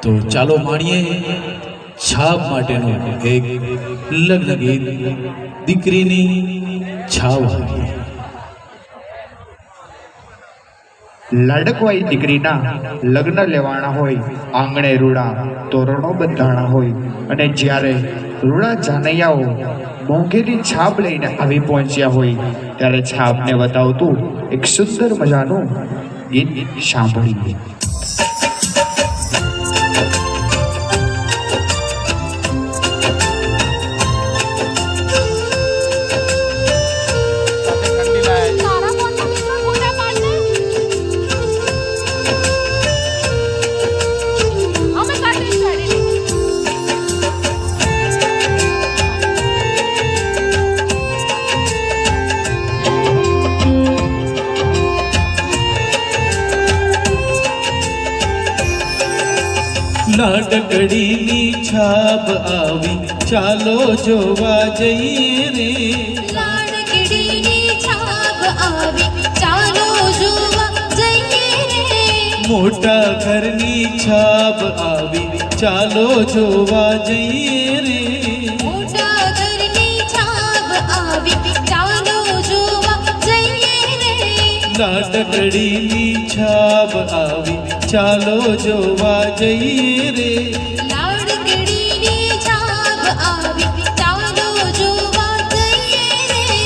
તો ચાલો માણીએ છાપ માટેનું એક લગ્ન ગીત દીકરીની છાપ આવી। લાડકવાઈ દીકરીના લગ્ન લેવાના હોય, આંગણે રૂડા તોરણો બંધાણા હોય અને જ્યારે રૂડા જાનૈયાઓ મોંઘેરી છાપ લઈને આવી પહોંચ્યા હોય ત્યારે છાપને બતાવતું એક સુંદર મજાનું ગીત સાંભળીએ। લાડકડીની છાપ આવી ચાલો જોવા જઈએ રે। લાડકડીની છાપ આવી ચાલો જોવા જઈએ રે। મોટા ઘરની છાપ આવી ચાલો જોવા જઈએ રે। મોટા ઘરની છાપ આવી ચાલો જોવા જઈએ રે। લાડકડીની છાપ આવી ચાલો જોવા જઈએ રે। લાડકડીની છાપ આવી ચાલો જોવા જઈએ રે।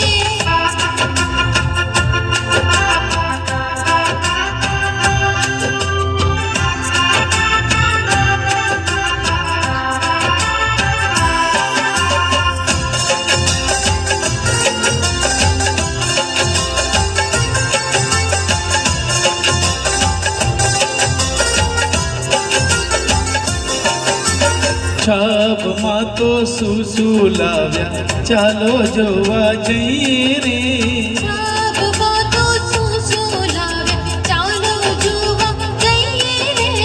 છાપમાં તો શું લાવ્યા ચાલો જોવા જઈએ રે। છાપમાં તો શું લાવ્યા ચાલો જોવા જઈએ રે।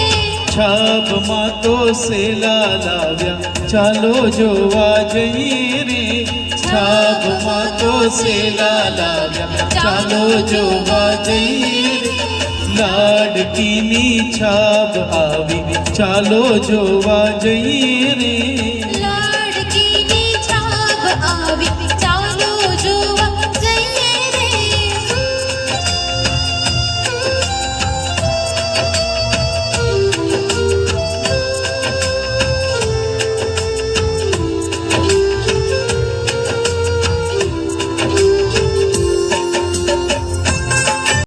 છાપમાં તો સેલા લાવ્યા ચાલો જોવા જઈએ રે। છાપમાં તો સેલા લાવ્યા ચાલો જોવા જઈએ રે। લાડકીની છાપ આવી ચાલો જોવા જઈએ રે।